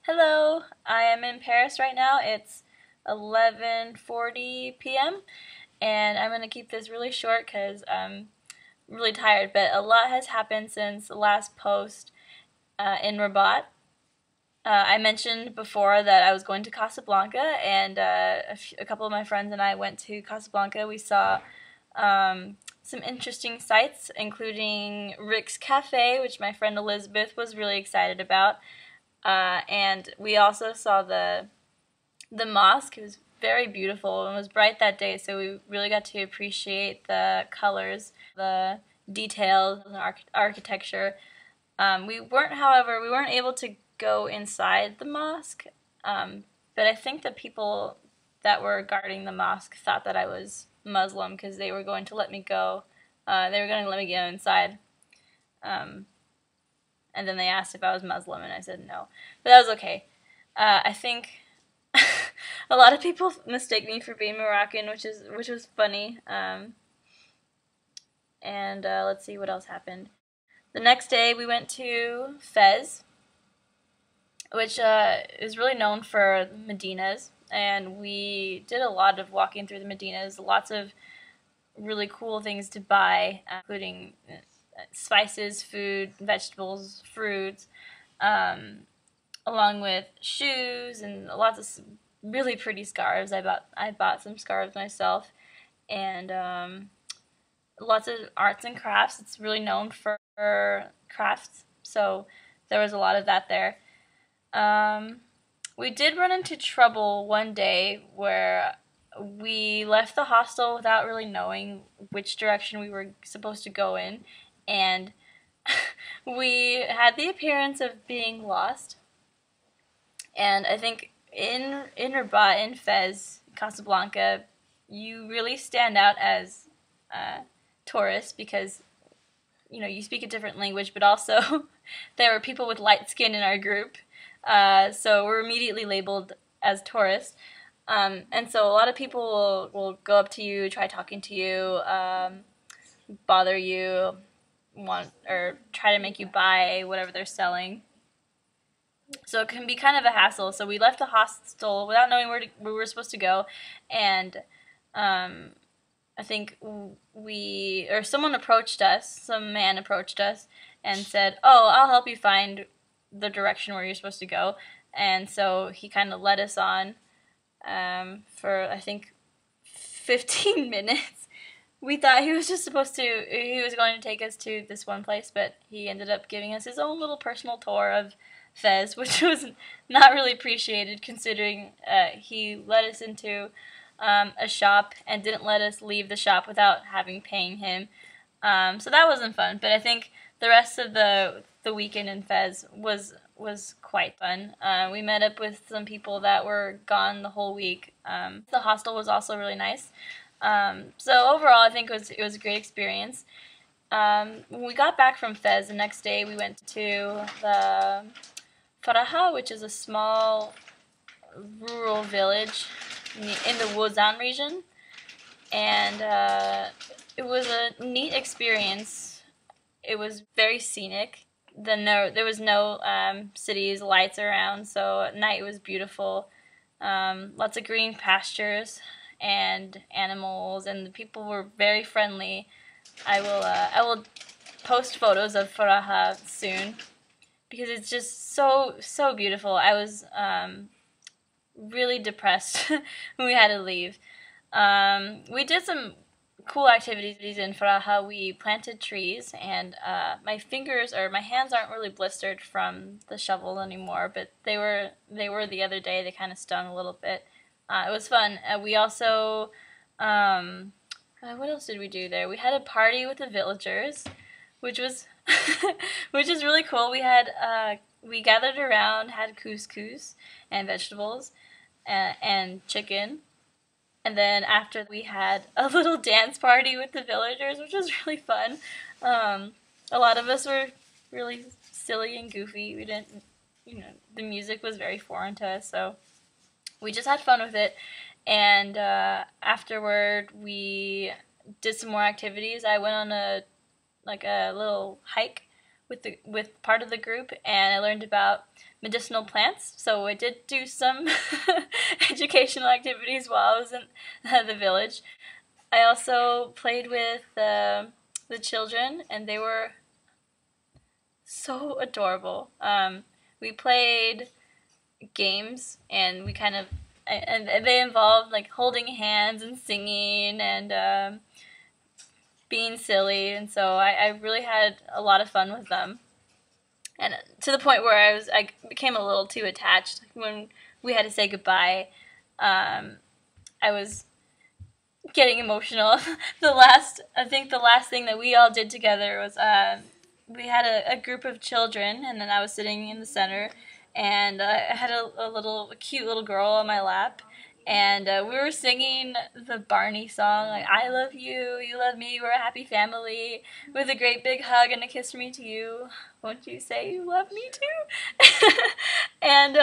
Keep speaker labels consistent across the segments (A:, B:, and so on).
A: Hello, I am in Paris right now. It's 11:40 p.m. and I'm going to keep this really short because I'm really tired, but a lot has happened since the last post in Rabat. I mentioned before that I was going to Casablanca, and a couple of my friends and I went to Casablanca. We saw some interesting sights, including Rick's Cafe, which my friend Elizabeth was really excited about. And we also saw the mosque. It was very beautiful and was bright that day, so we really got to appreciate the colors, the details, and architecture. However, we weren't able to go inside the mosque, but I think the people that were guarding the mosque thought that I was Muslim because they were going to let me go. They were going to let me go inside. Um, and then they asked if I was Muslim, and I said no. But that was okay. I think a lot of people mistake me for being Moroccan, which was funny. And let's see what else happened. The next day we went to Fez, which is really known for Medinas, and we did a lot of walking through the Medinas. Lots of really cool things to buy, including spices, food, vegetables, fruits, um, along with shoes and lots of really pretty scarves. I bought some scarves myself, and lots of arts and crafts. It's really known for crafts, so there was a lot of that there. Um, we did run into trouble one day where we left the hostel without really knowing which direction we were supposed to go in, and we had the appearance of being lost. And I think in Rabat, in Fez, Casablanca, you really stand out as tourists because you speak a different language, but also there were people with light skin in our group, so we're immediately labeled as tourists. And so a lot of people will go up to you, try talking to you, bother you, want or try to make you buy whatever they're selling. So it can be kind of a hassle. So we left the hostel without knowing where we were supposed to go, and um, I think someone approached us, some man approached us and said, "Oh, I'll help you find the direction where you're supposed to go." And so he kind of led us on for I think 15 minutes. We thought he was going to take us to this one place, but he ended up giving us his own little personal tour of Fez, which was not really appreciated considering he led us into a shop and didn't let us leave the shop without having paying him. So that wasn't fun, but I think the rest of the weekend in Fez was quite fun. We met up with some people that were gone the whole week. The hostel was also really nice. So overall, I think it was a great experience. When we got back from Fez the next day, we went to the Faraha, which is a small rural village in the Wuzan region, and it was a neat experience. It was very scenic. There was no cities, lights around, so at night it was beautiful. Lots of green pastures and animals, and the people were very friendly. I will post photos of Faraha soon because it's just so beautiful. I was really depressed when we had to leave. We did some cool activities in Faraha. We planted trees, and my hands aren't really blistered from the shovel anymore, but they were the other day. They kind of stung a little bit. It was fun. We also what else did we do there? We had a party with the villagers, which was which is really cool. We gathered around, had couscous and vegetables and chicken. And then after we had a little dance party with the villagers, which was really fun. A lot of us were really silly and goofy. We didn't, the music was very foreign to us, so we just had fun with it. And afterward, we did some more activities. I went on a little hike with part of the group, and I learned about medicinal plants. So I did do some educational activities while I was in the village. I also played with the children, and they were so adorable. We played games, and we kind of and they involved like holding hands and singing and being silly, and so I really had a lot of fun with them. And to the point where I became a little too attached when we had to say goodbye. I was getting emotional. I think the last thing that we all did together was we had a group of children, and then I was sitting in the center, and I had a cute little girl on my lap, and we were singing the Barney song, like "I love you, you love me, we're a happy family," with a great big hug and a kiss from me to you. Won't you say you love me too? And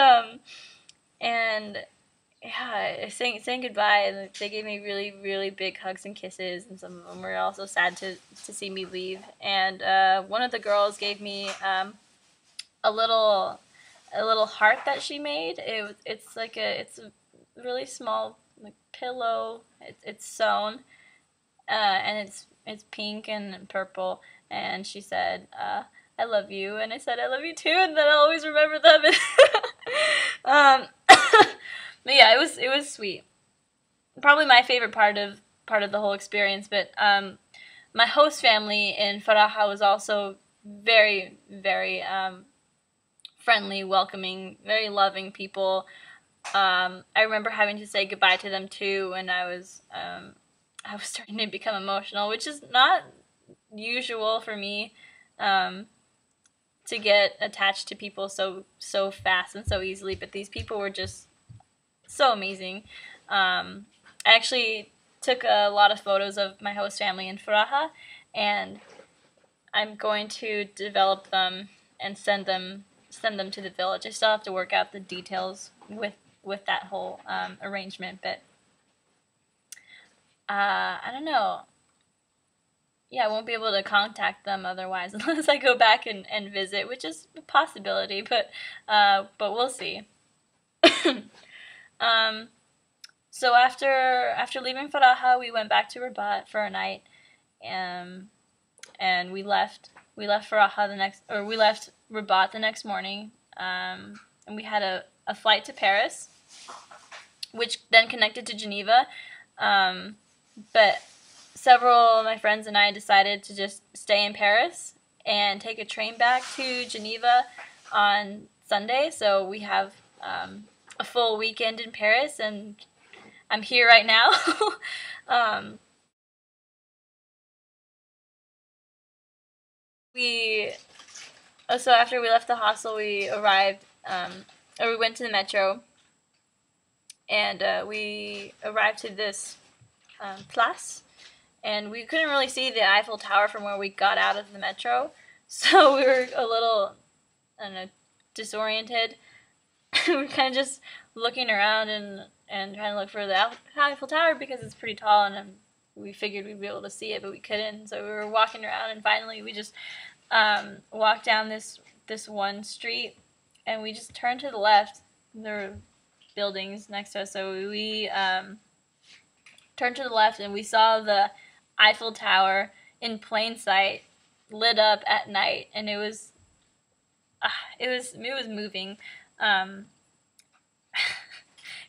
A: yeah, saying goodbye. They gave me really, really big hugs and kisses, and some of them were also sad to see me leave. And one of the girls gave me a little heart that she made. It's a really small like pillow. It's sewn, and it's pink and purple. And she said, "I love you," and I said, "I love you too," and then I'll always remember them. um, but yeah, it was sweet. Probably my favorite part of the whole experience. But my host family in Faraha was also very, very friendly, welcoming, very loving people. I remember having to say goodbye to them too when I was starting to become emotional, which is not usual for me, to get attached to people so fast and so easily. But these people were just so amazing. I actually took a lot of photos of my host family in Faraha, and I'm going to develop them and send them to the village. I still have to work out the details with that whole arrangement, but I don't know. Yeah, I won't be able to contact them otherwise unless I go back and visit, which is a possibility, but we'll see. So after leaving Faraha, we went back to Rabat for a night, and we left Faraha we left Rabat the next morning, and we had a flight to Paris, which then connected to Geneva, but several of my friends and I decided to just stay in Paris and take a train back to Geneva on Sunday. So we have a full weekend in Paris, and I'm here right now. So after we left the hostel, we arrived, or we went to the metro, and we arrived to this place, and we couldn't really see the Eiffel Tower from where we got out of the metro, so we were a little, I don't know, disoriented. We were kind of just looking around and trying to look for the Eiffel Tower because it's pretty tall, and we figured we'd be able to see it, but we couldn't. So we were walking around, and finally we just walked down this one street, and we just turned to the left. There were buildings next to us, so we turned to the left, and we saw the Eiffel Tower in plain sight, lit up at night, and it was moving.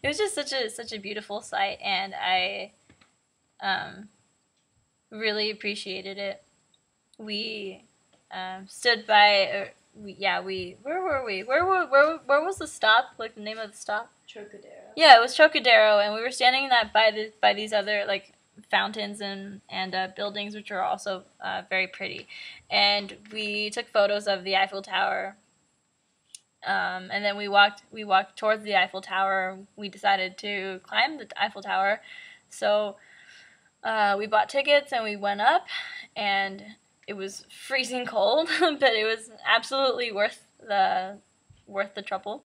A: It was just such a beautiful sight, and I really appreciated it. We stood by. Where were we? Where was the stop? Like the name of the stop?
B: Trocadero.
A: Yeah, it was Trocadero, and we were standing by these other like fountains and buildings, which are also very pretty, and we took photos of the Eiffel Tower. And then we walked towards the Eiffel Tower. We decided to climb the Eiffel Tower, so we bought tickets and we went up, and it was freezing cold, but it was absolutely worth the trouble.